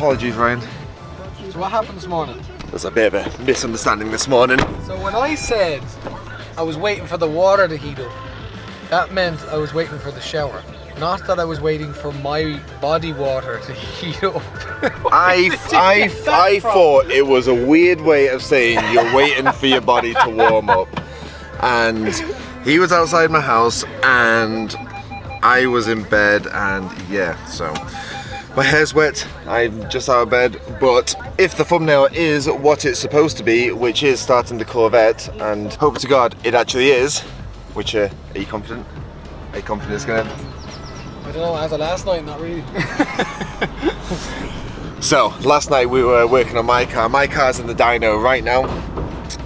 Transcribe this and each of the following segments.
Apologies, Ryan. So what happened this morning? There's a bit of a misunderstanding this morning. So when I said I was waiting for the water to heat up, that meant I was waiting for the shower. Not that I was waiting for my body water to heat up. I thought it was a weird way of saying you're waiting for your body to warm up. And he was outside my house and I was in bed, and yeah, so my hair's wet, I'm just out of bed. But if the thumbnail is what it's supposed to be, which is starting the Corvette, and hope to God it actually is, which are you confident? Are you confident it's gonna? I don't know, as of last night, not really. So, last night we were working on my car. My car's in the dyno right now.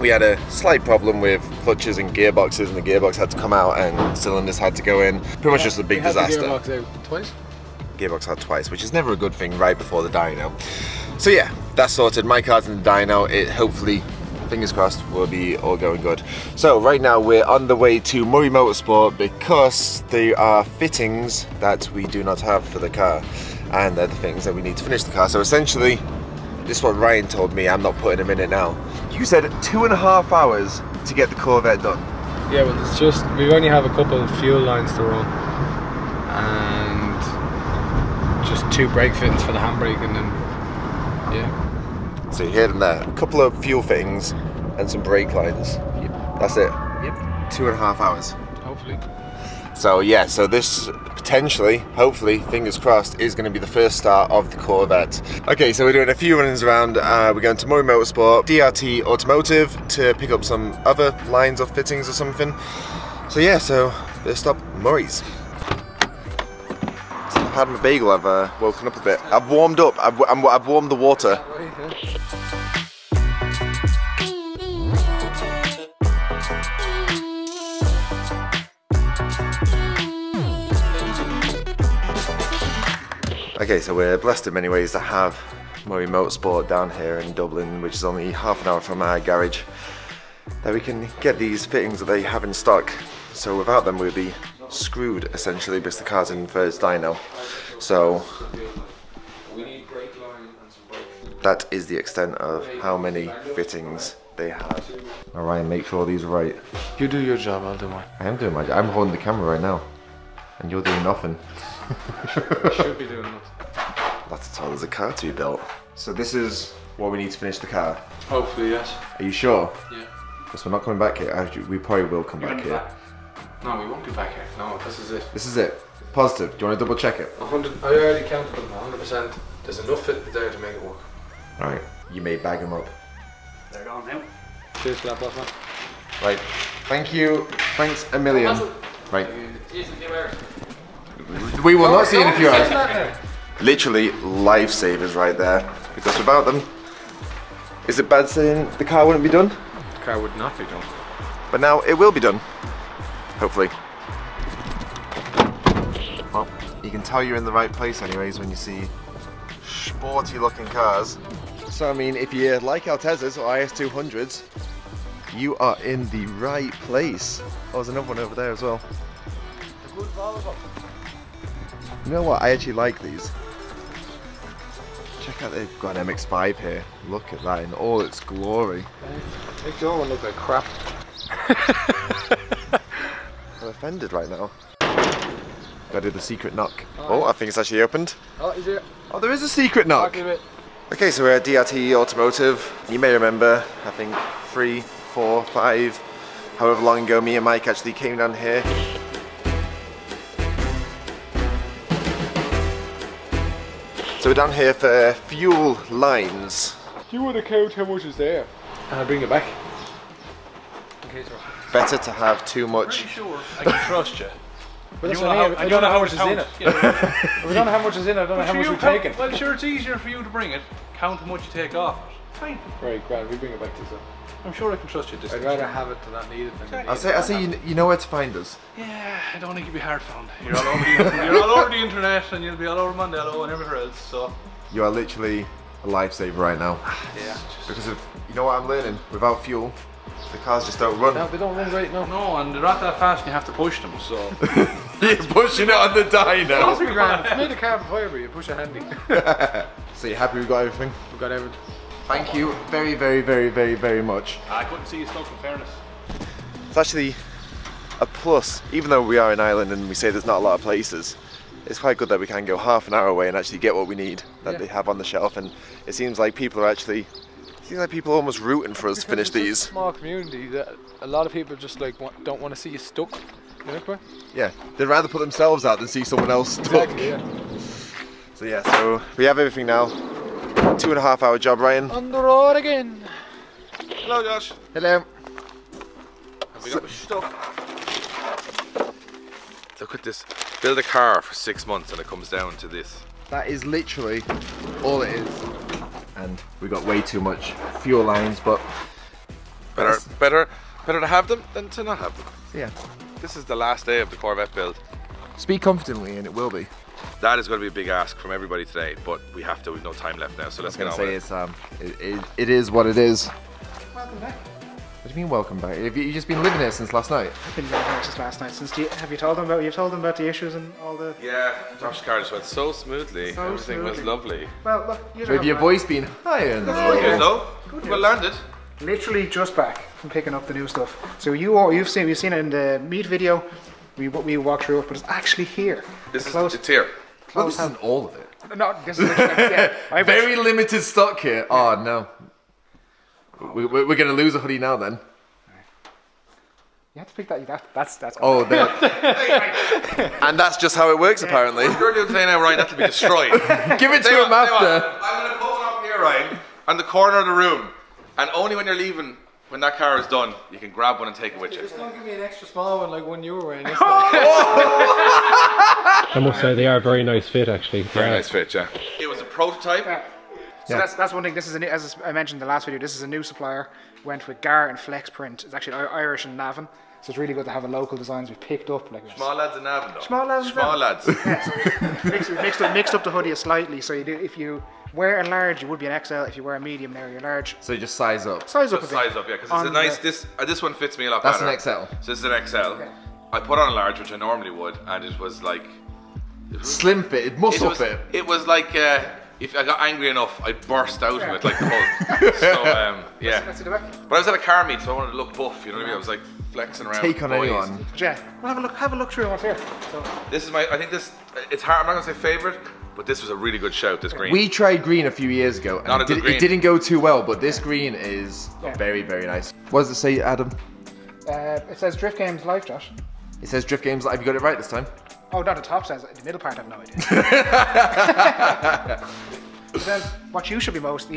We had a slight problem with clutches and gearboxes, and the gearbox had to come out and cylinders had to go in. Pretty much just a big disaster. The gearbox out twice? Gearbox out twice, which is never a good thing right before the dyno. So yeah, that's sorted. My car's in the dyno. It hopefully, fingers crossed, will be all going good. So right now we're on the way to Murray Motorsport because there are fittings that we do not have for the car, and they're the things that we need to finish the car. So essentially, this is what Ryan told me. I'm not putting him in it now. You said 2.5 hours to get the Corvette done. Yeah, but it's just, we only have a couple of fuel lines to run and just 2 brake fittings for the handbrake, and then yeah. So you heard them there, a couple of fuel fittings and some brake lines. Yep. That's it. Yep. 2.5 hours. Hopefully. So yeah, so this potentially, hopefully, fingers crossed, is going to be the first start of the Corvette. Okay, so we're doing a few runnings around. We're going to Murray Motorsport, DRT Automotive, to pick up some other lines of fittings or something. So yeah, so first stop, Murray's. So I've had my bagel, I've woken up a bit. I've warmed up, I've warmed the water. Okay, so we're blessed in many ways to have Murray Motorsport down here in Dublin, which is only half an hour from our garage, that we can get these fittings that they have in stock. So without them we'd be screwed essentially, because the car's in for its dyno. So that is the extent of how many fittings they have. Alright, make sure these are right. You do your job, I'll do mine. I am doing my job. I'm holding the camera right now, and you're doing nothing. Should be doing nothing. That's all, there's a car to be built. So this is what we need to finish the car. Hopefully, yes. Are you sure? Yeah. Because we're not coming back here. Actually, we probably will come back here. No, we won't be back here. No, this is it. This is it. Positive. Do you want to double check it? 100. I already counted them. 100%. There's enough fit there to make it work. Alright. You may bag them up. They're gone now. Cheers for that, boss man. Right. Thank you. Thanks a million. Right. We will not see in a few hours. Literally lifesavers right there, because without them, is it bad saying the car wouldn't be done? The car would not be done. But now it will be done, hopefully. Well, you can tell you're in the right place anyways when you see sporty looking cars. So I mean, if you like Altezas or IS200s, you are in the right place. Oh, there's another one over there as well. You know what, I actually like these. Check out, they've got an MX-5 here. Look at that in all its glory. Makes your one look like crap. I'm offended right now. Gotta do the secret knock. Oh, I think it's actually opened. Oh, is it? Oh, there is a secret knock. Okay, so we're at DRT Automotive. You may remember, I think 3, 4, 5, however long ago me and Mike actually came down here. So we're down here for fuel lines. Do you want to count how much is there? And I'll bring it back. Okay, sir. Better to have too much. Pretty sure I can trust you. But I don't know how much is in it. Yeah. We don't know how much is in it, I don't know how much we're taking. Well, sure, it's easier for you to bring it. Count how much you take off. Fine. Right, grand, we bring it back to you. I'm sure I can trust you. I'd rather have it than not need it. I say you know where to find us. Yeah, I don't want to give you hard found. You're all over the internet, and you'll be all over Mondello and everywhere else. So you are literally a lifesaver right now. Yeah. Because of, you know what I'm learning, without fuel, the cars just don't run. No, they don't run great, no. No, and they're not that fast and you have to push them, so. You're pushing it on the dyno. It's grand. It's made a carbon fibre, you push it handy. So you happy we got everything? We got everything. Thank you very, very, very, very, very much. I couldn't see you stuck in fairness. It's actually a plus, even though we are in Ireland and we say there's not a lot of places. It's quite good that we can go half an hour away and actually get what we need that they have on the shelf, and it seems like people are actually, almost rooting for us to finish these. It's a small community that a lot of people just like don't want to see you stuck. You know what? Yeah, they'd rather put themselves out than see someone else stuck. Exactly, yeah. So yeah, so we have everything now. 2.5 hour job, Ryan. On the road again. Hello, Josh. Hello. Have we got the stuff? Look at this. Build a car for 6 months and it comes down to this. That is literally all it is. And we got way too much fuel lines, but Better to have them than to not have them. yeah. This is the last day of the Corvette build. Speak confidently, and it will be. That is going to be a big ask from everybody today, but we have to. We've no time left now, so let's get on with it. It is what it is. Welcome back. What do you mean welcome back? Have you just been living here since last night? I've been living here since last night. Have you told them about the issues and all the? Yeah, Josh's car just went so smoothly. So Everything was smoothly. lovely. Well, look, you With your voice being higher and Good news though. Good Well news. learned it. Literally just back from picking up the new stuff. So we've seen it in the meat video. We walked through it, but it's actually here. It's Close. here. well, this isn't all of it. No, this is yeah, Very limited stock here. Oh no. We're going to lose a hoodie now then. You have to pick that. That's. Oh, and that's just how it works apparently. What you're doing today now, Ryan, that'll be destroyed. Give it to Tell you him what, tell you after. what, I'm going to put one up here, Ryan, on the corner of the room. And only when you're leaving, when that car is done, you can grab one and take it with you. Just don't give me an extra small one like one you were wearing. I must say they are a very nice fit actually. Very nice fit, yeah. It was a prototype. So that's one thing. This is as I mentioned in the last video. This is a new supplier. Went with Gar and Flex Print. It's actually Irish and Navan. So it's really good to have a local designs we picked up. Like Small lads in Navan though. Small lads in Small Navan. lads. we mixed up the hoodie slightly. So you do, if you wear a large, you would be an XL. If you wear a medium, now you're large. So you just size up. Size up a Just bit. size up, yeah, because On it's a nice, the- this one fits me a lot That's better. an XL. So this is an XL. I put on a large, which I normally would, and it was like... Slim fit, muscle fit. It was like, if I got angry enough, I'd burst out of it like the Hulk. So, yeah. Let's see the back. But I was at a car meet, so I wanted to look buff, you know what I mean? I was like flexing around. Take on boys. anyone. But yeah, we'll have a look through what's here. So This is my, I think this, it's hard, I'm not gonna say favourite, but this was a really good shout, this green. We tried green a few years ago and Not a good green. it didn't go too well, but this green is Yeah. very, very nice. What does it say, Adam? it says Drift Games Live, Josh. It says Drift Games. Have you got it right this time? Oh, not the top says it. The middle part, I have no idea. But then, what you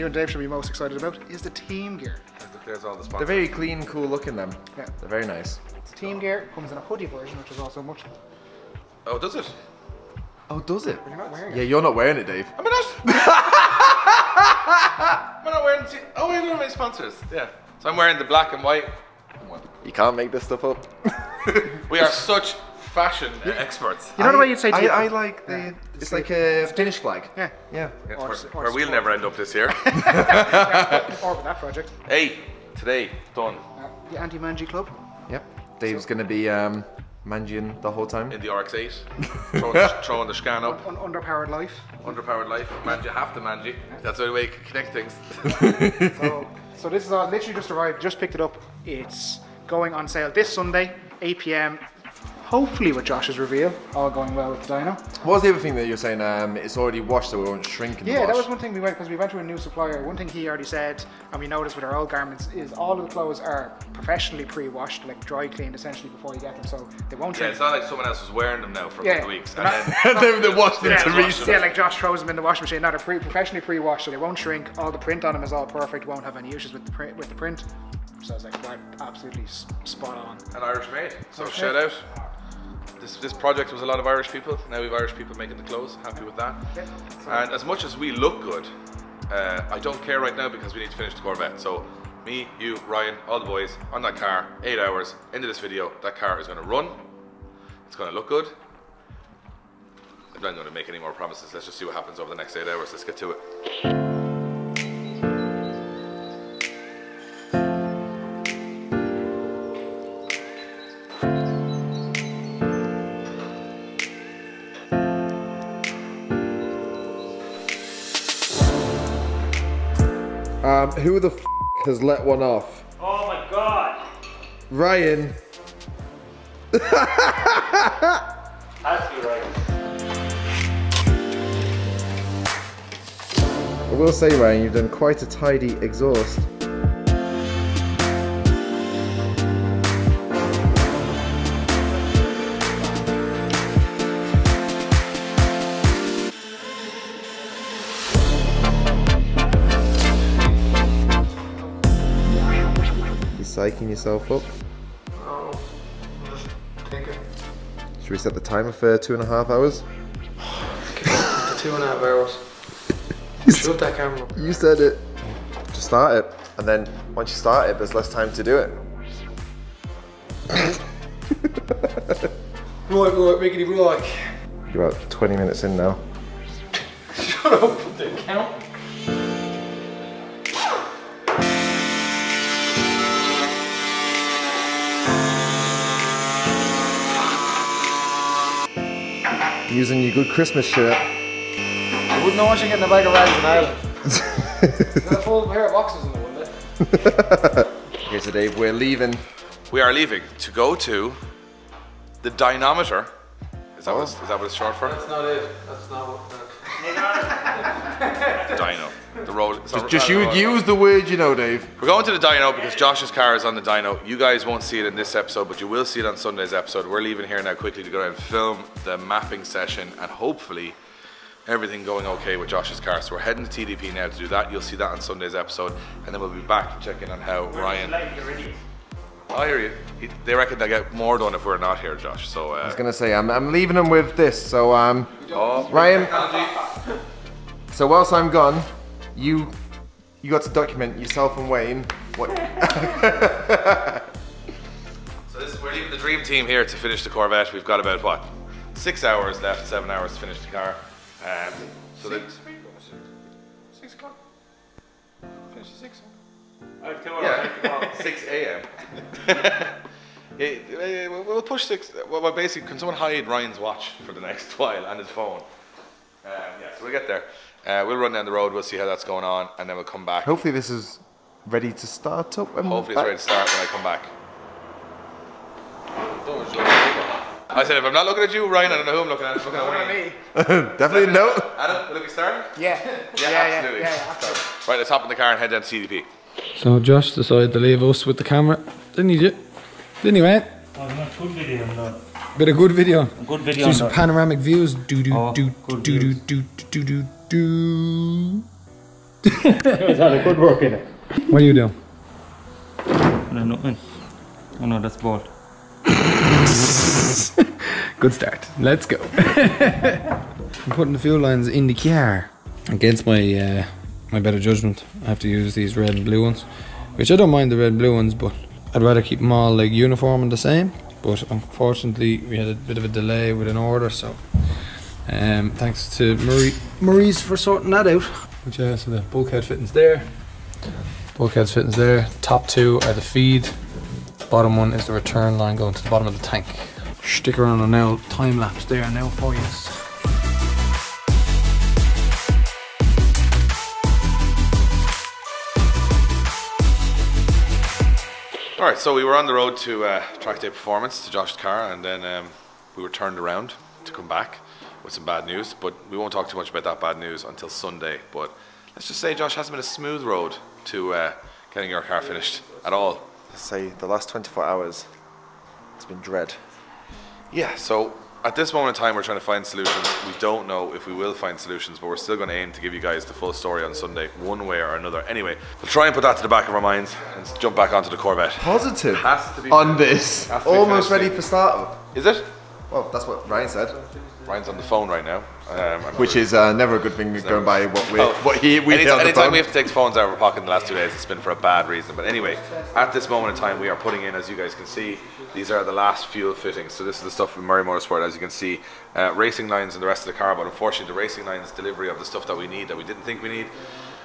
and Dave should be most excited about is the team gear. There's all the They're sponsors. very clean, cool looking them. Yeah. They're very nice. The team gear comes in a hoodie version, which is also much. Oh, does it? Oh, does it? You're not wearing Yeah, it. you're not wearing it, Dave. Am I not? Am I not wearing the, oh, I don't have any sponsors. Yeah. So I'm wearing the black and white. You can't make this stuff up. We are such fashion experts. You know the way you'd say team? I like the. It's like a Finnish flag. Yeah. Yeah. Yeah, Or- where we'll never end up this year. Or with that project. Hey, today, done. The Anti-Mangy Club. Yep. Dave's gonna be managing the whole time. In the RX-8. throwing the scan up. Underpowered life. Underpowered life. Mangy, have to mangy. That's the only way you can connect things. So this is all literally just arrived. Just picked it up. It's going on sale this Sunday, 8 p.m. Hopefully with Josh's reveal, all going well with the dyno. What was the other thing that you're saying? It's already washed, so it won't shrink in the Yeah, wash. that was one thing we went to a new supplier. One thing he already said, and we noticed with our old garments, is all of the clothes are professionally pre-washed, like dry cleaned essentially before you get them, so they won't Yeah, shrink. it's not like someone else was wearing them now for a Yeah. couple of weeks. They're And not- then, And then they washed them to resell. Yeah, like Josh throws them in the washing machine. Now they're professionally pre-washed, so they won't shrink. All the print on them is all perfect. Won't have any issues with the print. So I was like, right, absolutely spot on. an Irish made. So Irish shout made. out. This project was a lot of Irish people. Now we've Irish people making the clothes. Happy with that. And as much as we look good, I don't care right now because we need to finish the Corvette. So me, you, Ryan, all the boys on that car, 8 hours into this video. That car is going to run. It's going to look good. I'm not going to make any more promises. Let's just see what happens over the next 8 hours. Let's get to it. Who the f has let one off? Oh my god! Ryan. Has to be right. I will say, Ryan, you've done quite a tidy exhaust. Psyching yourself up. Oh, I'm just thinking. Should we set the timer for 2.5 hours? 2.5 hours. Shut that camera up. You said it. Just start it, and then once you start it, there's less time to do it. Right, make it even like. You're about 20 minutes in now. Shut up with the count. Using your good Christmas shirt. I wouldn't know what you get in a bag of rags in Ireland. Got a full pair of boxes in the one day. Okay, so Dave, we're leaving. We are leaving to go to the dynometer. Is that what it's short for? That's not it. That's not what. Dyno. The road. Just use the word you know, Dave. We're going to the dyno because Josh's car is on the dyno. You guys won't see it in this episode, but you will see it on Sunday's episode. We're leaving here now quickly to go and film the mapping session and hopefully everything going okay with Josh's car. So we're heading to TDP now to do that. You'll see that on Sunday's episode, and then we'll be back to check in on how Ryan. I hear you. They reckon they'll get more done if we're not here, Josh. So I was gonna say I'm leaving them with this. So Ryan. So whilst I'm gone, you got to document yourself and Wayne. What? So we're leaving the dream team here to finish the Corvette. We've got about what, 6 hours left, 7 hours to finish the car. So 6 o'clock. Finish at 6. Yeah, 6 a.m. We'll push 6. Well, basically, can someone hide Ryan's watch for the next while and his phone? Yeah, so we'll get there. We'll run down the road. We'll see how that's going on, and then we'll come back. Hopefully, this is ready to start up. Hopefully, it's ready to start when I come back. I said, if I'm not looking at you, Ryan, I don't know who I'm looking at. I'm looking at me. Definitely no. Adam, will it be starting? Yeah. Absolutely. Yeah. Right, let's hop in the car and head down to CDP. So Josh decided to leave us with the camera. Didn't he, Ryan? Oh, not good video, no. Bit of good video. Good video. See some panoramic views. Do. That was had a good work in it. What are you doing? No, nothing. Oh no, that's ball. Good start. Let's go. I'm putting the fuel lines in the car. Against my my better judgment, I have to use these red and blue ones, which I don't mind the red and blue ones, but I'd rather keep them all like uniform and the same. But unfortunately, we had a bit of a delay with an order, so thanks to Maurice for sorting that out. But yeah, so the bulkhead fittings there. Bulkhead fittings there. Top two are the feed. Bottom one is the return line going to the bottom of the tank. Stick around on now, time lapse there now for you. Alright, so we were on the road to Track Day Performance, to Josh's car, and then we were turned around to come back with some bad news, but we won't talk too much about that bad news until Sunday. But let's just say, Josh, hasn't been a smooth road to getting your car finished at all. Say the last 24 hours, it's been dread. Yeah, so at this moment in time we're trying to find solutions. We don't know if we will find solutions, but we're still going to aim to give you guys the full story on Sunday, one way or another. Anyway, we'll try and put that to the back of our minds and jump back onto the Corvette. Positive Has to be on finished. this. Has to be Almost finished. ready for startup. Is it? Well, that's what Ryan said. Ryan's on the phone right now. Which is never a good thing going by what we Anytime we have to take the phones out of our pocket in the last 2 days, it's been for a bad reason. But anyway, at this moment in time, we are putting in, as you guys can see, these are the last fuel fittings. So this is the stuff from Murray Motorsport, as you can see, racing lines and the rest of the car. But unfortunately, the racing lines delivery of the stuff that we need, that we didn't think we need,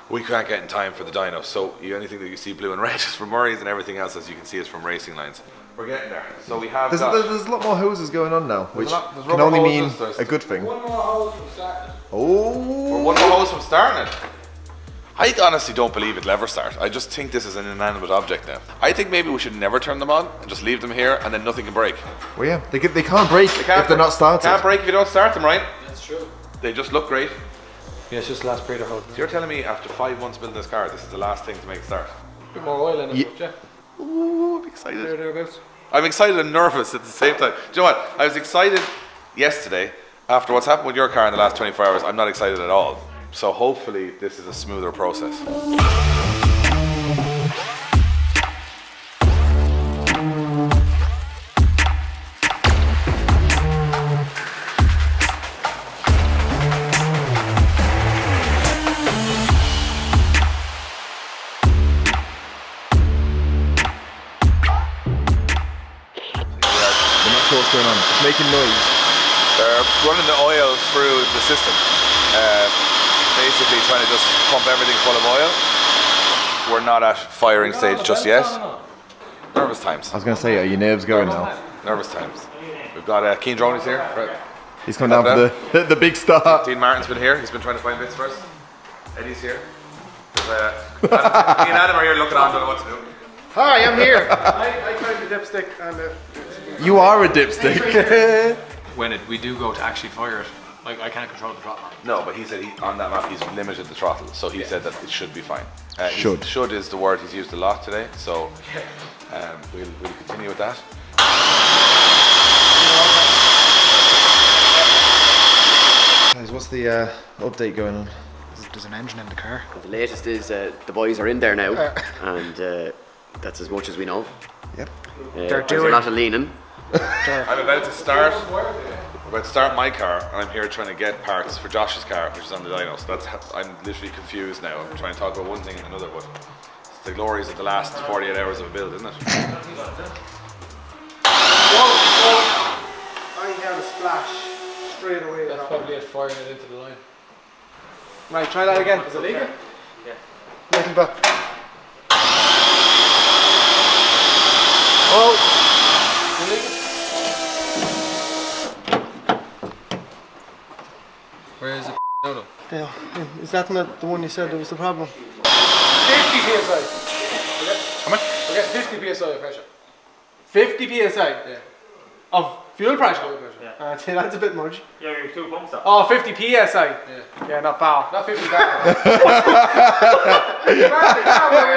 we can't get in time for the dyno. So anything that you see blue and red is from Murray's, and everything else, as you can see, is from racing lines. We're getting there. So we have there's a lot more hoses going on now, which there's can only mean hoses, a good thing. One more hose from starting. Oh! We're one more hose from starting it. I honestly don't believe it'll ever start. I just think this is an inanimate object now. I think maybe we should never turn them on and just leave them here and then nothing can break. Well, yeah, they can't break if they're not started. Can't break if you don't start them, right? That's true. They just look great. Yeah, it's just the last breather hold. So you're telling me after 5 months building this car, this is the last thing to make it start? A bit more oil in it, yeah. Ooh, I'm excited. Thereabouts. I'm excited and nervous at the same time. Do you know what? I was excited yesterday. After what's happened with your car in the last 24 hours, I'm not excited at all. So hopefully this is a smoother process. What's going on? It's making noise. They're running the oil through the system. Basically trying to just pump everything full of oil. We're not at firing stage just yet. Nervous times. I was going to say, are your nerves going now? Nervous times. We've got Keen Droney's here. He's coming down for the big start. Dean Martin's been here. He's been trying to find bits for us. Eddie's here. Me and Adam are here looking on, don't know what to do. Hi, I'm here. I found the dipstick and You are a dipstick. When we do go to actually fire it, like I can't control the throttle. No, but he said on that map he's limited the throttle, so he said that it should be fine. Should is the word he's used a lot today, so we'll continue with that. Guys, what's the update going on? there's an engine in the car. The latest is the boys are in there now, and that's as much as we know. Yep. They're There's doing a lot of leaning. I'm about to start. I'm about to start my car, and I'm here trying to get parts for Josh's car, which is on the dyno. So I'm literally confused now. I'm trying to talk about one thing and another, but it's the glories of the last 48 hours of a build, isn't it? I had a splash straight away. That's probably it firing it into the line. Right, try that again. Is it legal? Yeah. Little bit. Oh! Where is it out Yeah, is that not the one you said that was the problem? 50 psi. How much? We get 50 psi of pressure. 50 psi? Yeah. Of fuel pressure? Yeah. That's a bit much. Yeah, you have 2 pumps up. Oh, 50 psi. Yeah. Yeah, not bad. Not 50 bar.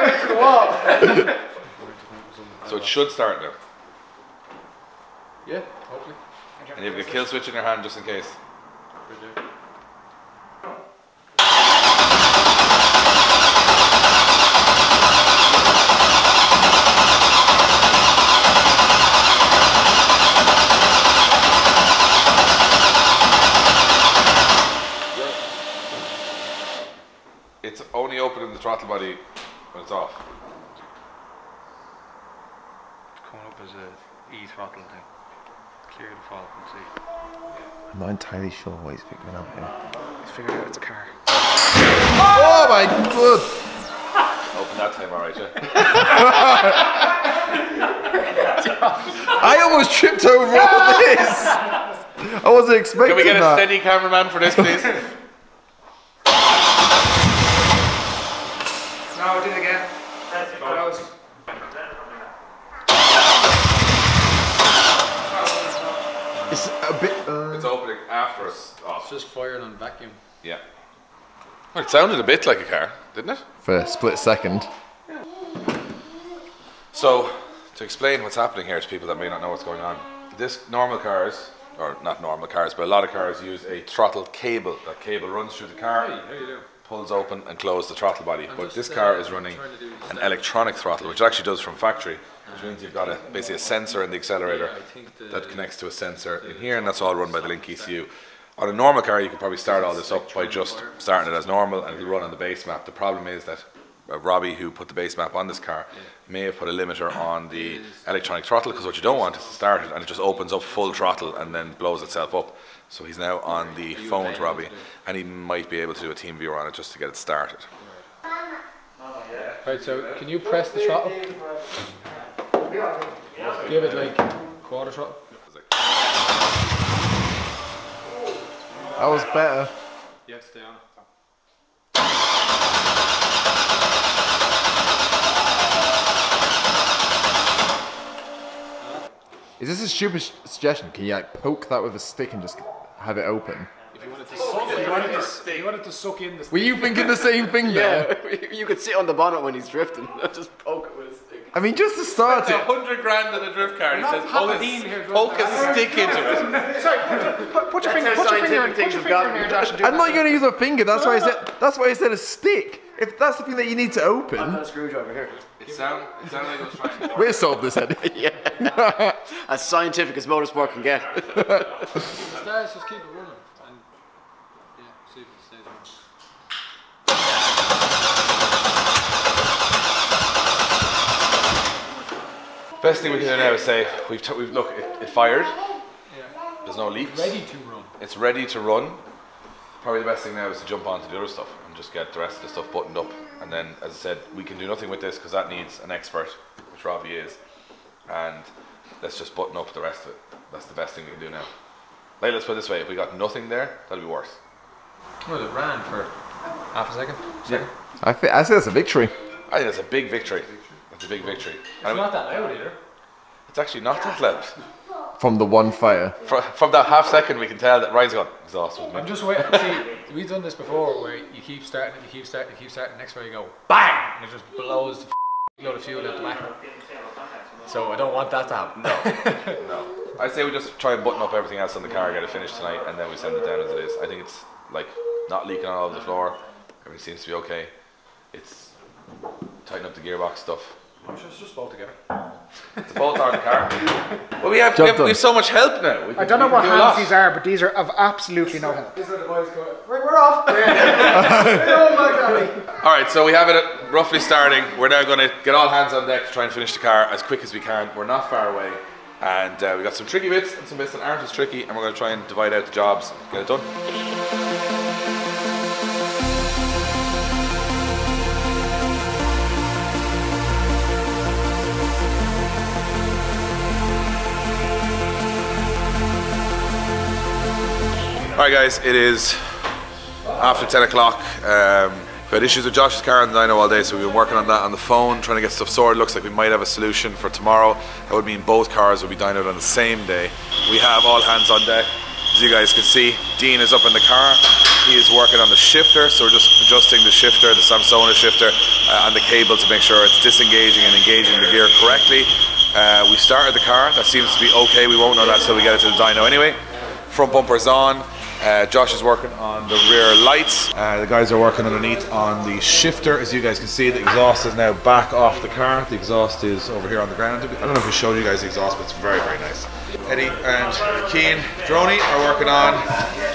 Into the wall. So it should start now. Yeah, hopefully. And you've got a kill switch in your hand just in case. It's only opening the throttle body when it's off. It's coming up as a E-throttle thing. Clear the fault and see. I'm not entirely sure what he's figuring out here. He's figured out it's a car. Oh my god! Open that time, alright, yeah? I almost tripped over all this! I wasn't expecting Can we get a that. steady cameraman for this, please? No, do it again. Close. It's a bit. It's opening after us. It's just firing on vacuum. Yeah. Well, it sounded a bit like a car, didn't it? For a split second. So, to explain what's happening here to people that may not know what's going on, normal cars, or not normal cars, but a lot of cars use a throttle cable. That cable runs through the car, pulls open and closes the throttle body. But this car is running an electronic throttle, which it actually does from factory, which means you've got basically a sensor in the accelerator that connects to a sensor in here, and that's all run by the Link ECU. On a normal car, you could probably start all this up by just starting it as normal, and it'll run on the base map. The problem is that Robbie, who put the base map on this car, may have put a limiter on the electronic throttle, because what you don't want is to start it and it just opens up full throttle and then blows itself up. So he's now on the phone to Robbie, and he might be able to do a team viewer on it just to get it started. Right, so can you press the throttle? Give it like quarter throttle. That was better. Yeah, stay on it. Is this a stupid suggestion? Can you like poke that with a stick and just have it open? If you wanted to suck in the Were you thinking the same thing there? Yeah, you could sit on the bonnet when he's drifting and just poke it with a stick. I mean, just to start It's it. 100 grand in a drift car. He says poke a stick into it. Sorry, put your finger in there, Josh, and do I'm not going to use a finger. That's why I said. That's why I said a stick. If that's the thing that you need to open. I've got a screwdriver here. It sounded like I was trying to. We'll solve this, Eddie. Yeah. As scientific as motorsport can get. Stars, just keep it running. And yeah, see if it stays running. Best thing we can do now is say we've look, it fired. There's no leaks. Ready to run. It's ready to run. Probably the best thing now is to jump onto the other stuff and just get the rest of the stuff buttoned up. And then, as I said, we can do nothing with this because that needs an expert, which Robbie is. And let's just button up the rest of it. That's the best thing we can do now. Like, let's put it this way: if we got nothing there, that'd be worse. Well, it ran for half a second. Yeah. I say that's a victory. I think that's a big victory. That's a big victory. It's not that loud either. It's actually not that loud. From the one fire. From that half second, we can tell that Ryan's got exhausted. I'm just waiting. See, we've done this before where you keep starting, you keep starting, you keep starting. Next one you go bang, and it just blows the load of fuel out the back. So I don't want that to happen. No. I'd say we just try and button up everything else on the car, get it finished tonight, and then we send it down as it is. I think it's like not leaking all over the floor. Everything seems to be okay. It's tighten up the gearbox stuff. I'm sure it's just bolt together. It's a bolt on the car. Well, we have so much help now. I don't know what hands these are, but these are of absolutely no help. These are the boys going. We're off. Oh my god. Alright, so we have it roughly starting. We're now going to get all hands on deck to try and finish the car as quick as we can. We're not far away. And we got some tricky bits and some bits that aren't as tricky. And we're going to try and divide out the jobs and get it done. Alright guys, it is after 10 o'clock. We had issues with Josh's car and the dyno all day, so we've been working on that on the phone, trying to get stuff sorted. Looks like we might have a solution for tomorrow. That would mean both cars will be dynoed on the same day. We have all hands on deck. As you guys can see, Dean is up in the car. He is working on the shifter, so we're just adjusting the shifter, the Samsona shifter, on the cable to make sure it's disengaging and engaging the gear correctly. We started the car, that seems to be okay. We won't know that until we get it to the dyno anyway. Front bumper's on. Josh is working on the rear lights. The guys are working underneath on the shifter. As you guys can see, the exhaust is now back off the car. The exhaust is over here on the ground. I don't know if we showed you guys the exhaust, but it's very, very nice. Eddie and Keen Droney are working on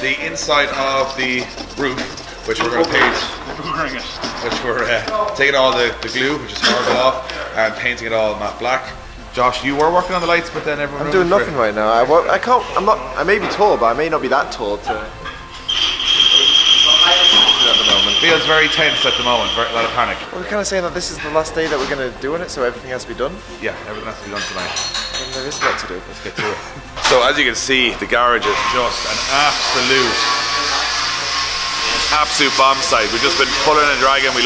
the inside of the roof, which we're going to paint. Which we're taking all the glue, which is horrible off, and painting it all matte black. Josh, you were working on the lights, but then everyone. I'm doing nothing right now. I can't. I'm not. I may be tall, but I may not be that tall to. At the moment, Feels very tense at the moment. A lot of panic. we're kind of saying that this is the last day that we're going to do it, so everything has to be done. Yeah, everything has to be done tonight. And there is a lot to do. Let's get to it. So as you can see, the garage is just an absolute bomb site. We've just been pulling and dragging. We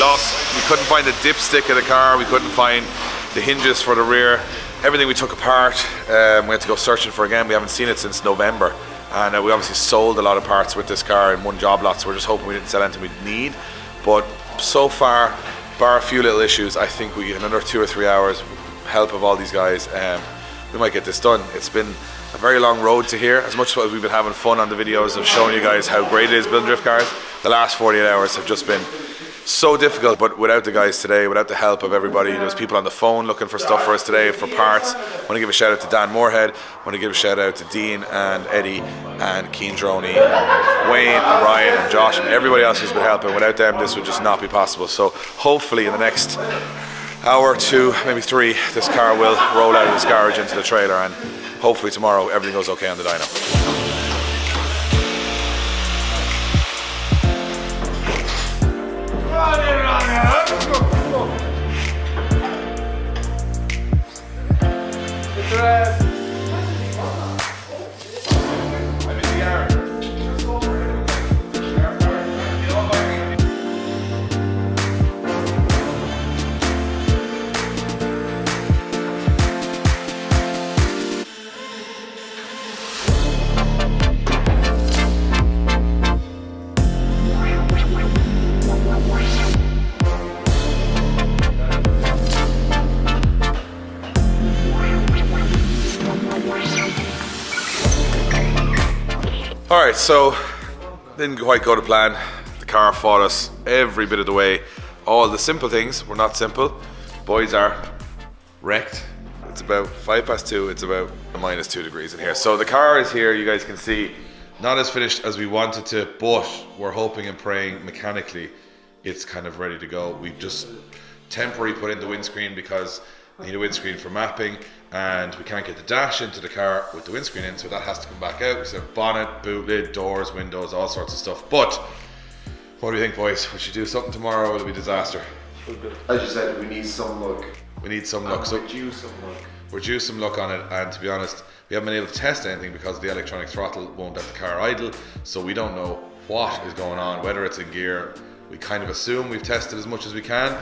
couldn't find the dipstick of the car. We couldn't find the hinges for the rear. Everything we took apart, we had to go searching for again. We haven't seen it since November. And we obviously sold a lot of parts with this car in one job lot, so we're just hoping we didn't sell anything we need. But so far, bar a few little issues, I think we get another 2 or 3 hours help of all these guys. We might get this done. It's been a very long road to here. As much as we've been having fun on the videos of showing you guys how great it is building drift cars, the last 48 hours have just been so difficult. But without the guys today, without the help of everybody, there was people on the phone looking for stuff for us today, for parts. I want to give a shout out to Dan Moorhead. I want to give a shout out to Dean and Eddie and Keen Droney, Wayne and Ryan and Josh and everybody else who's been helping. Without them, this would just not be possible. So hopefully in the next hour, 2, maybe 3, this car will roll out of this garage into the trailer, and hopefully tomorrow everything goes okay on the dyno. Alright, so didn't quite go to plan. The car fought us every bit of the way. All the simple things were not simple. Boys are wrecked. It's about 2:05. It's about -2 degrees in here. So the car is here, you guys can see, not as finished as we wanted to, but we're hoping and praying mechanically it's kind of ready to go. We've just temporarily put in the windscreen because we need a windscreen for mapping, and we can't get the dash into the car with the windscreen in, so that has to come back out. So bonnet, boot lid, doors, windows, all sorts of stuff. But what do you think, boys? We should do something tomorrow, or it'll be disaster? As you said, we need some luck. We need some luck. So we're due some luck. We're due some luck on it, and to be honest, we haven't been able to test anything because the electronic throttle won't let the car idle, so we don't know what is going on, whether it's in gear. We kind of assume we've tested as much as we can.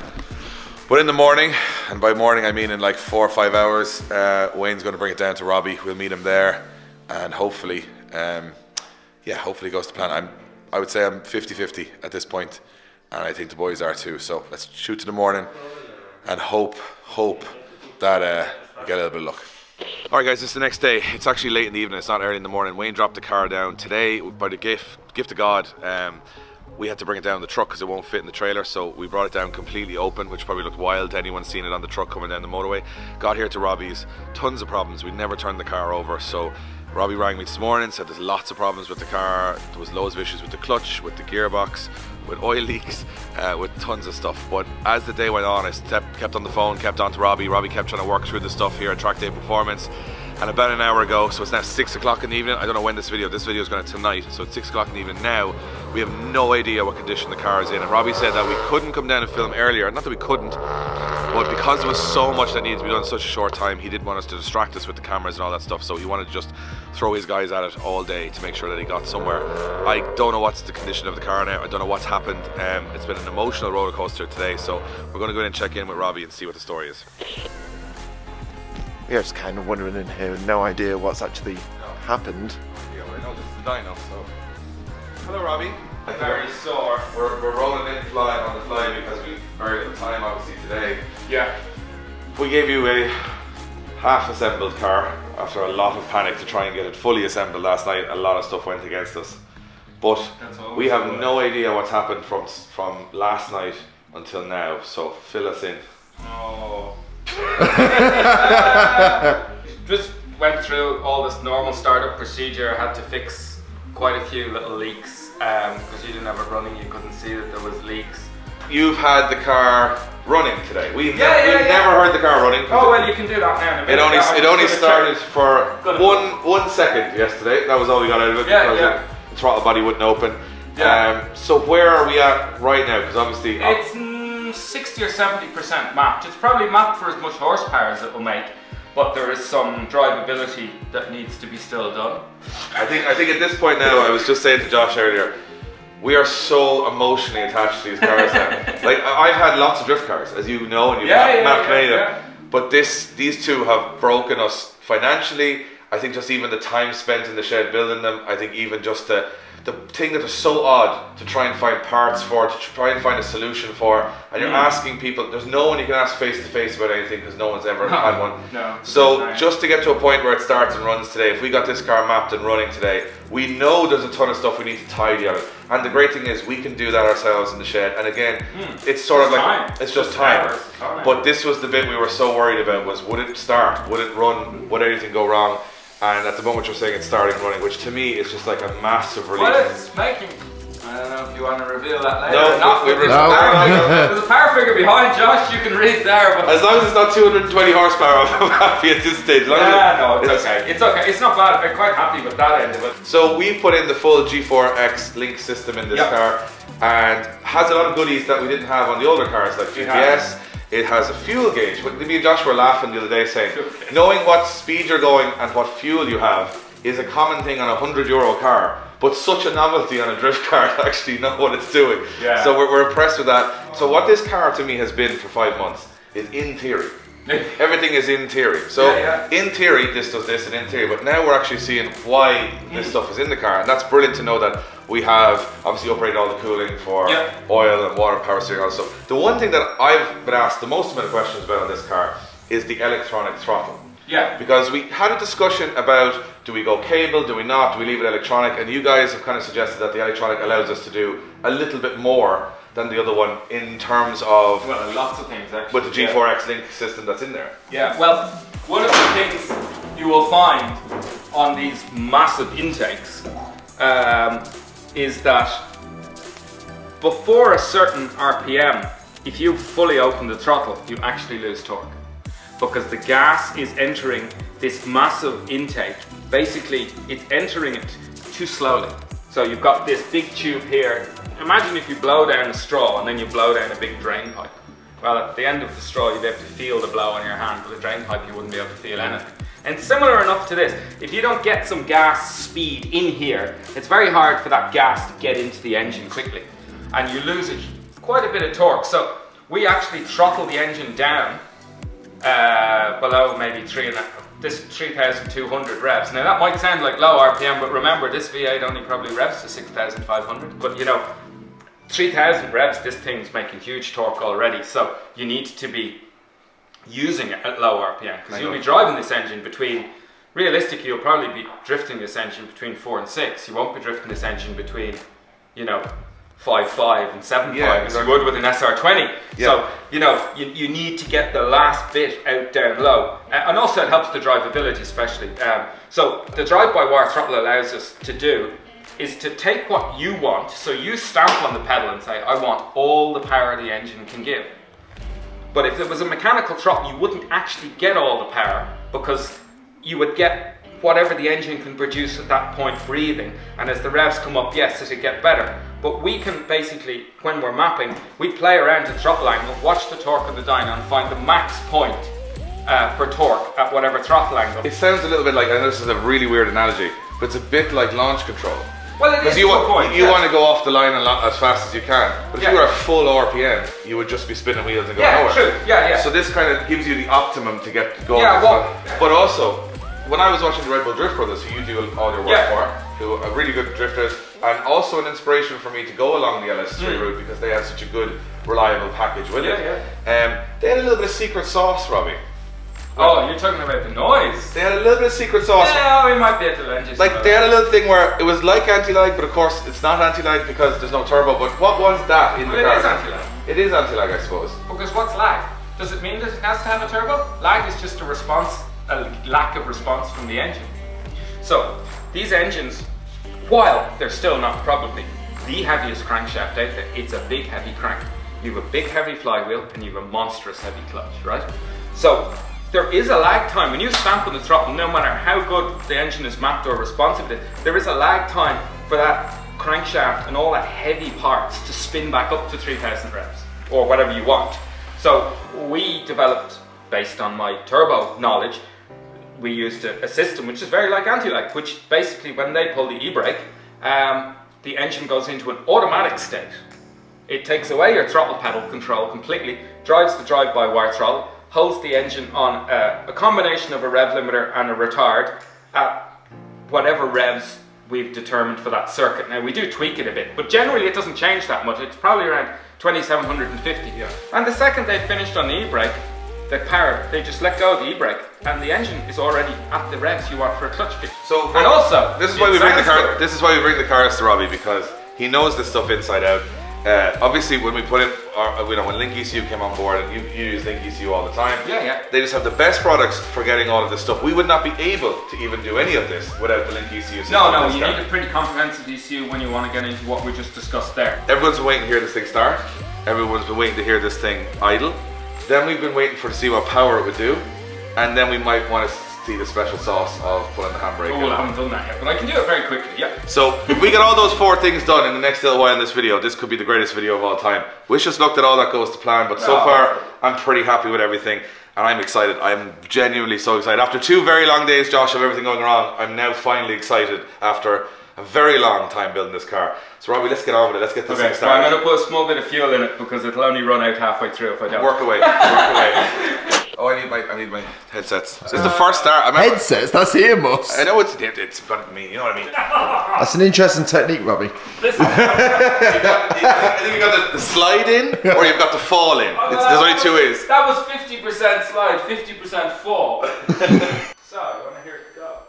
But in the morning, and by morning I mean in like 4 or 5 hours, Wayne's going to bring it down to Robbie. We'll meet him there, and hopefully, yeah, hopefully it goes to plan. I would say I'm 50-50 at this point, and I think the boys are too. So let's shoot to the morning and hope that we get a little bit of luck. Alright guys, it's the next day. It's actually late in the evening, it's not early in the morning. Wayne dropped the car down today by the gift of God. We had to bring it down in the truck because it won't fit in the trailer, so we brought it down completely open, which probably looked wild to anyone seeing it on the truck coming down the motorway. Got here to Robbie's, tons of problems. We'd never turned the car over, so Robbie rang me this morning, said there's lots of problems with the car. There was loads of issues with the clutch, with the gearbox, with oil leaks, with tons of stuff. But as the day went on, I kept on the phone, kept on to Robbie. Robbie kept trying to work through the stuff here at Track Day Performance. And about an hour ago, so it's now 6 o'clock in the evening. I don't know when this video is going to tonight, so it's 6 o'clock in the evening now. We have no idea what condition the car is in. And Robbie said that we couldn't come down and film earlier. Not that we couldn't, but because there was so much that needed to be done in such a short time, he didn't want us to distract us with the cameras and all that stuff. So he wanted to just throw his guys at it all day to make sure that he got somewhere. I don't know what's the condition of the car now. I don't know what's happened. It's been an emotional roller coaster today. So we're going to go in and check in with Robbie and see what the story is. We are just kind of wondering and have no idea what's actually happened. Yeah, well, I know this is the dyno, so. Hello, Robbie. Very sore. We're rolling in on the fly because we've very little time, obviously, today. Yeah. We gave you a half-assembled car after a lot of panic to try and get it fully assembled last night. A lot of stuff went against us, but we have no idea what's happened from last night until now. So fill us in. Oh. Just went through all this normal startup procedure. Had to fix quite a few little leaks because you didn't have it running. You couldn't see that there was leaks. You've had the car running today. We've never heard the car running. Oh well, you can do that now. In a minute. It only started for one second yesterday. That was all we got out of it because the throttle body wouldn't open. Yeah. So where are we at right now? Because obviously it's 60 or 70% mapped. It's probably mapped for as much horsepower as it will make, but there is some drivability that needs to be still done. I think at this point now, I was just saying to Josh earlier, we are so emotionally attached to these cars now. Like I've had lots of drift cars, as you know, and you've mapped many of them. But these two have broken us financially. I think just even the time spent in the shed building them. I think even just the thing that is so odd to try and find parts for, to try and find a solution for, and you're asking people, there's no one you can ask face to face about anything because no one's ever had one. No. So just to get to a point where it starts and runs today, if we got this car mapped and running today, we know there's a ton of stuff we need to tidy on it. And the great thing is we can do that ourselves in the shed. And again, it's sort of like, it's just time. But this was the bit we were so worried about, was would it start, would it run, would anything go wrong? And at the moment you're saying it's starting running, which to me is just like a massive relief. Well, it's making, I don't know if you want to reveal that later. No, there's a power figure behind Josh, you can read there. But as long as it's not 220 horsepower, I'm happy at this stage. No, it's okay. It's okay. It's not bad. I'm quite happy with that end of it. So we put in the full G4X link system in this car, and has a lot of goodies that we didn't have on the older cars, like GPS. It has a fuel gauge. Me and Josh were laughing the other day saying, knowing what speed you're going and what fuel you have is a common thing on a €100 car, but such a novelty on a drift car to actually know what it's doing. Yeah. So we're impressed with that. So what this car to me has been for 5 months is in theory. Everything is in theory. So in theory, this does this, and in theory, but now we're actually seeing why this stuff is in the car, and that's brilliant to know that we have obviously upgraded all the cooling for oil and water, power steering, all that stuff. The one thing that I've been asked the most amount of questions about on this car is the electronic throttle. Yeah. Because we had a discussion about, do we go cable, do we not, do we leave it electronic, and you guys have kind of suggested that the electronic allows us to do a little bit more than the other one in terms of, well, lots of things actually. with the G4X link system that's in there. Yeah, well, one of the things you will find on these massive intakes is that before a certain RPM, if you fully open the throttle, you actually lose torque. Because the gas is entering this massive intake. Basically, it's entering it too slowly. So you've got this big tube here. Imagine if you blow down a straw and then you blow down a big drain pipe. Well, at the end of the straw, you'd be able to feel the blow on your hand, but the drain pipe, you wouldn't be able to feel anything. And similar enough to this, if you don't get some gas speed in here, it's very hard for that gas to get into the engine quickly. And you lose quite a bit of torque. So we actually throttle the engine down below maybe 3,200 revs. Now that might sound like low RPM, but remember this V8 only probably revs to 6,500. But you know, 3,000 revs, this thing's making huge torque already. So you need to be using it at low RPM, because you'll be driving this engine between, realistically you'll probably be drifting this engine between 4 and 6. You won't be drifting this engine between, you know, 5.5 and 7.5 as you would with an SR20. Yeah. So, you know, you need to get the last bit out down low. And also it helps the drivability especially. So the drive-by-wire throttle allows us to do is to take what you want, so you stamp on the pedal and say, I want all the power the engine can give. But if it was a mechanical throttle, you wouldn't actually get all the power, because you would get whatever the engine can produce at that point breathing, and as the revs come up, yes, it'll get better. But we can basically, when we're mapping, we play around the throttle angle, watch the torque of the dyno and find the max point for torque at whatever throttle angle. It sounds a little bit like, I know this is a really weird analogy, but it's a bit like launch control. Well, it is you to a point, you want to go off the line as fast as you can, but if you were at full RPM, you would just be spinning wheels and going nowhere. True. Yeah. So this kind of gives you the optimum to get going. Yeah, well, but also, when I was watching the Red Bull Drift Brothers, who you do all your work for, who are really good drifters, and also an inspiration for me to go along the LS3 route, because they have such a good, reliable package with it. They had a little bit of secret sauce, Robbie. Oh, you're talking about the noise? They had a little bit of secret sauce. Yeah, we might be able to lend you some. Like, they had a little thing where it was like anti-lag, but of course it's not anti-lag because there's no turbo. But what was that in the car? It is anti-lag. It is anti-lag, I suppose. Because what's lag? Does it mean that it has to have a turbo? Lag is just a response, a lack of response from the engine. So, these engines, while they're still not probably the heaviest crankshaft out there, it's a big heavy crank. You have a big heavy flywheel and you have a monstrous heavy clutch, right? So, there is a lag time. When you stamp on the throttle, no matter how good the engine is mapped or responsive it is, there is a lag time for that crankshaft and all that heavy parts to spin back up to 3,000 revs, or whatever you want. So we developed, based on my turbo knowledge, we used a system which is very like anti-lag, which basically when they pull the e-brake, the engine goes into an automatic state. It takes away your throttle pedal control completely, drives the drive-by-wire throttle, holds the engine on a combination of a rev limiter and a retard at whatever revs we've determined for that circuit. Now we do tweak it a bit, but generally it doesn't change that much. It's probably around 2,750. And the second they finished on the e-brake, they just let go of the e-brake, and the engine is already at the revs you want for a clutch kick. So, and also, this is why we bring the car. This is why we bring the cars to Robbie, because he knows this stuff inside out. Obviously, when we put in, when Link ECU came on board, and you use Link ECU all the time, they just have the best products for getting all of this stuff. We would not be able to even do any of this without the Link ECU system. No, you need a pretty comprehensive ECU when you want to get into what we just discussed there. Everyone's been waiting to hear this thing start. Everyone's been waiting to hear this thing idle. Then we've been waiting to see what power it would do, and then we might want to see the special sauce of pulling the handbrake. Oh, well, I haven't done that yet, but I can do it very quickly, So, if we get all those 4 things done in the next little while in this video, this could be the greatest video of all time. Wish us luck that all that goes to plan, but so far, I'm pretty happy with everything, and I'm excited. I'm genuinely so excited. After 2 very long days, Josh, of everything going wrong, I'm now finally excited after a very long time building this car. So Robbie, let's get on with it. Let's get this thing started. I'm going to put a small bit of fuel in it because it'll only run out halfway through if I don't. Work away, work away. Oh, I need my headsets. This is the first start. I remember, Headsets, that's earmuffs. I know it's got to me, you know what I mean? That's an interesting technique, Robbie. Listen. I think you got the slide in, or you've got the fall in. There's only two ways. That was 50% slide, 50% fall. So, you want to hear it go?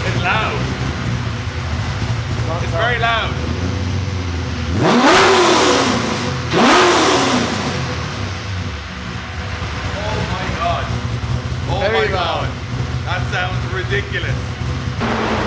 It's loud. It's very loud. Oh my god. Oh my god. That sounds ridiculous.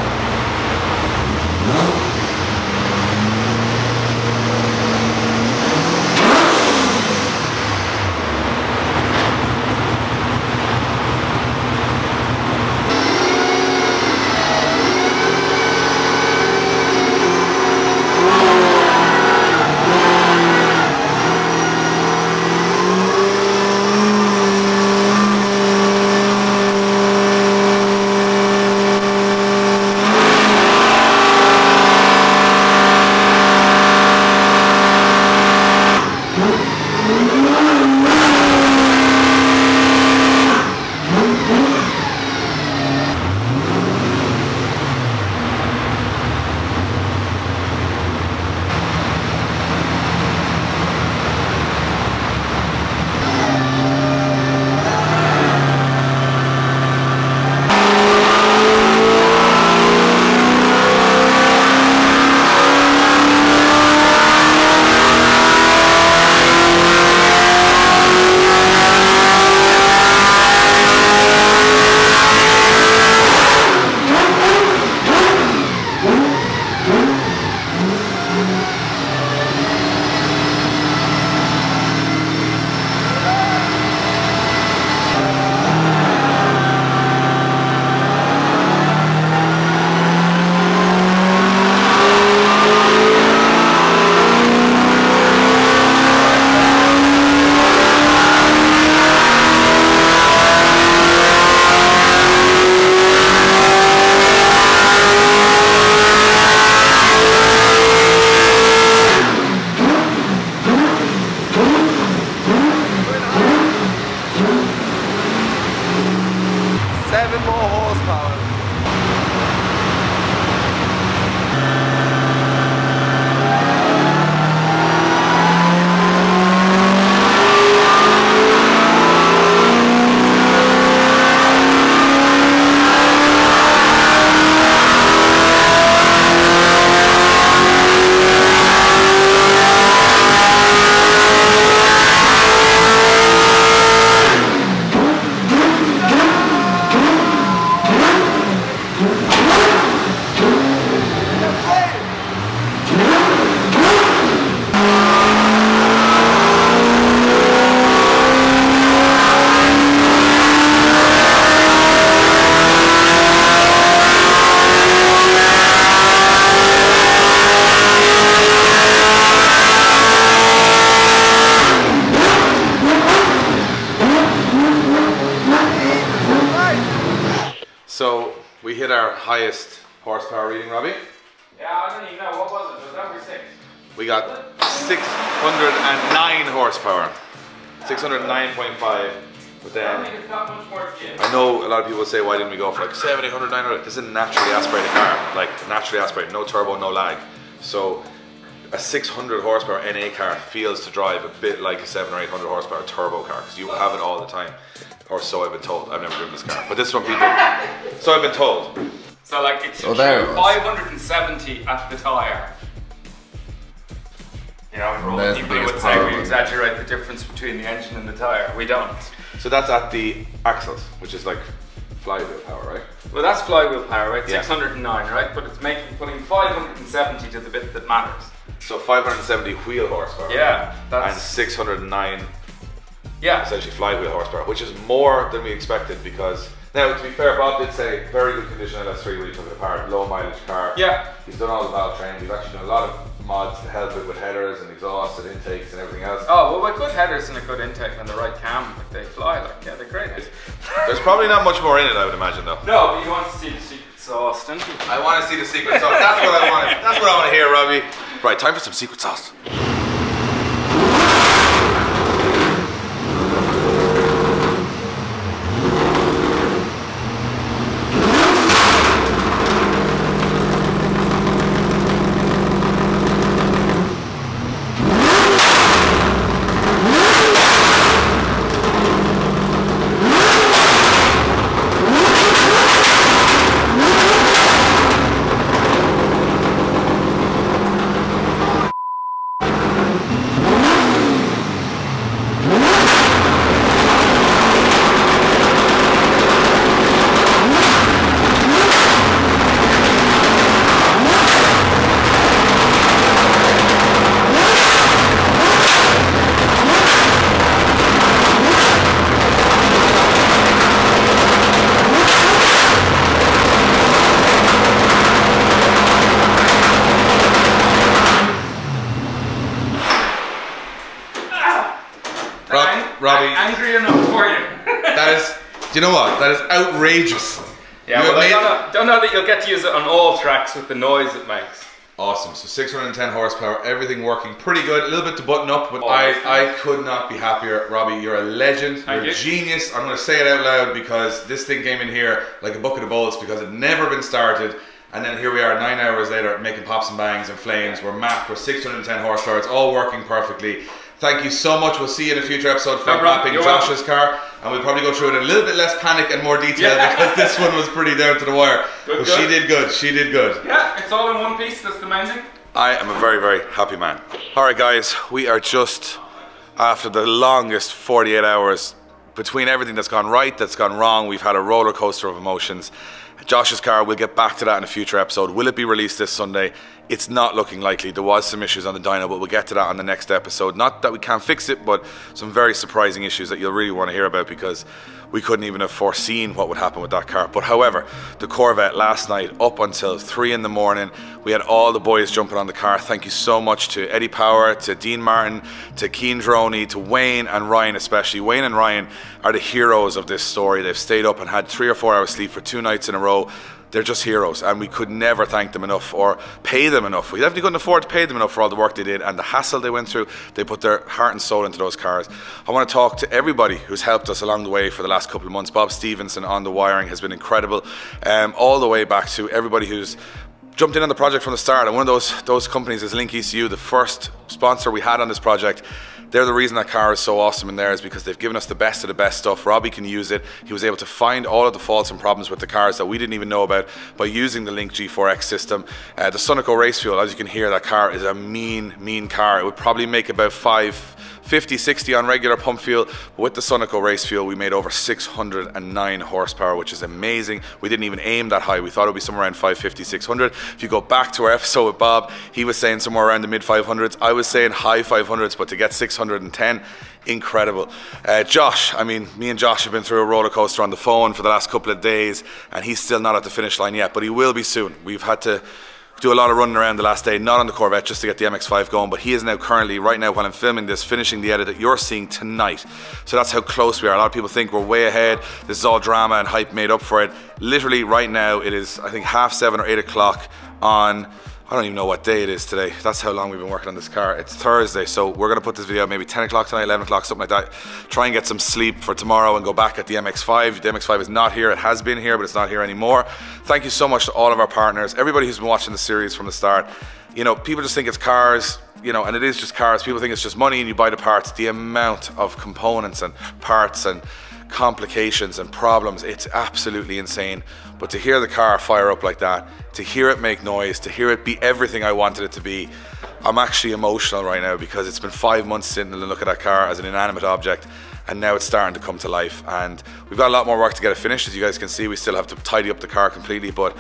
So we hit our highest horsepower reading, Robbie. Yeah, I don't even know. What was it? Was that over 6? We got 609 horsepower. 609.5. But I then don't think it's got much more jib. I know a lot of people say, why didn't we go for like 700, 800, 900? This is a naturally aspirated car. Like naturally aspirated, no turbo, no lag. So a 600 horsepower NA car feels to drive a bit like a 700 or 800 horsepower turbo car because you have it all the time. Or so I've been told. I've never driven this car. But this is from people. So I've been told. So like it's Oh, there it was. 570 at the tyre. You know, There's the people biggest would say power we one. exaggerate the difference between the engine and the tyre. We don't. So that's at the axles, which is like flywheel power, right? Well, that's flywheel power, right? Yeah. 609, right? But it's putting 570 to the bit that matters. So 570 wheel horsepower. Yeah, And that's 609 yeah. essentially flywheel horsepower, which is more than we expected because, now to be fair, Bob did say very good condition LS3 when he took it apart, low mileage car. Yeah. He's done all the valve training, he's actually done a lot of mods to help it with headers and exhaust and intakes and everything else. Oh, well, with good headers and a good intake and the right cam, like they fly, like, yeah, they're great. There's probably not much more in it, I would imagine, though. No, but you want to see the secret sauce, don't you? I want to see the secret sauce. That's what I want. That's what I want to hear, Robbie. Right, time for some secret sauce. Robbie, angry enough for you. That is, do you know what? That is outrageous. Yeah, well, I don't know that you'll get to use it on all tracks with the noise it makes. Awesome. So 610 horsepower, everything working pretty good. A little bit to button up, but I could not be happier. Robbie, you're a legend. You're a genius. I'm going to say it out loud because this thing came in here like a bucket of bolts because it had never been started. And then here we are 9 hours later making pops and bangs and flames. We're mapped. We're 610 horsepower. It's all working perfectly. Thank you so much. We'll see you in a future episode for mapping Josh's car. And we'll probably go through it in a little bit less panic and more detail because this one was pretty down to the wire. But she did good. She did good. Yeah, it's all in one piece. That's the main thing. I am a very, very happy man. Alright guys, we are just after the longest 48 hours between everything that's gone right, that's gone wrong. We've had a roller coaster of emotions. Josh's car, we'll get back to that in a future episode. Will it be released this Sunday? It's not looking likely. There was some issues on the dyno, but we'll get to that on the next episode. Not that we can't fix it, but some very surprising issues that you'll really want to hear about because we couldn't even have foreseen what would happen with that car. But however, the Corvette last night up until 3 in the morning, we had all the boys jumping on the car. Thank you so much to Eddie Power, to Dean Martin, to Keen Droney, to Wayne and Ryan especially. Wayne and Ryan are the heroes of this story. They've stayed up and had 3 or 4 hours sleep for 2 nights in a row. They're just heroes and we could never thank them enough or pay them enough. We definitely couldn't afford to pay them enough for all the work they did and the hassle they went through. They put their heart and soul into those cars. I want to talk to everybody who's helped us along the way for the last couple of months. Bob Stevenson on the wiring has been incredible. All the way back to everybody who's jumped in on the project from the start. And one of those companies is Link ECU, the first sponsor we had on this project. They're the reason that car is so awesome in there is because they've given us the best of the best stuff. Robbie can use it. He was able to find all of the faults and problems with the cars that we didn't even know about by using the Link G4X system. The Sunoco race fuel, as you can hear, that car is a mean car. It would probably make about 50, 60 on regular pump fuel, but with the Sunoco race fuel we made over 609 horsepower, which is amazing. We didn't even aim that high. We thought it would be somewhere around 550, 600. If you go back to our episode with Bob, he was saying somewhere around the mid 500s. I was saying high 500s, but to get 610, incredible. Josh, I mean, me and Josh have been through a roller coaster on the phone for the last couple of days and he's still not at the finish line yet, but he will be soon. We've had to do a lot of running around the last day, not on the Corvette, just to get the MX-5 going, but he is now currently, right now while I'm filming this, finishing the edit that you're seeing tonight. So that's how close we are. A lot of people think we're way ahead. This is all drama and hype made up for it. Literally right now it is, I think, 7:30 or 8 o'clock on, I don't even know what day it is today. That's how long we've been working on this car. It's Thursday, so we're gonna put this video out maybe 10 o'clock tonight, 11 o'clock, something like that. Try and get some sleep for tomorrow and go back at the MX-5. The MX-5 is not here. It has been here, but it's not here anymore. Thank you so much to all of our partners, everybody who's been watching the series from the start. You know, people just think it's cars, you know, and it is just cars. People think it's just money and you buy the parts. The amount of components and parts and complications and problems, it's absolutely insane. But to hear the car fire up like that, to hear it make noise, to hear it be everything I wanted it to be, I'm actually emotional right now because it's been 5 months sitting and look at that car as an inanimate object and now it's starting to come to life and we've got a lot more work to get it finished. As you guys can see, we still have to tidy up the car completely, but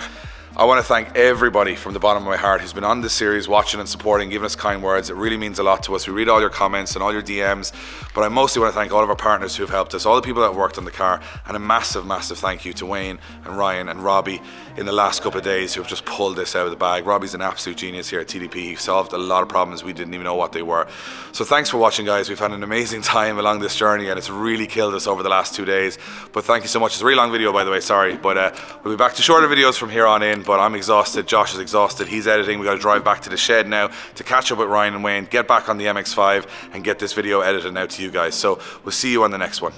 I want to thank everybody from the bottom of my heart who's been on this series, watching and supporting, giving us kind words. It really means a lot to us. We read all your comments and all your DMs, but I mostly want to thank all of our partners who have helped us, all the people that have worked on the car, and a massive, massive thank you to Wayne and Ryan and Robbie in the last couple of days who have just pulled this out of the bag. Robbie's an absolute genius here at TDP. He solved a lot of problems we didn't even know what they were. So thanks for watching, guys. We've had an amazing time along this journey, and it's really killed us over the last 2 days. But thank you so much. It's a really long video, by the way, sorry. But we'll be back to shorter videos from here on in. But I'm exhausted. Josh is exhausted. He's editing. We got to drive back to the shed now to catch up with Ryan and Wayne, get back on the MX-5 and get this video edited out to you guys. So we'll see you on the next one.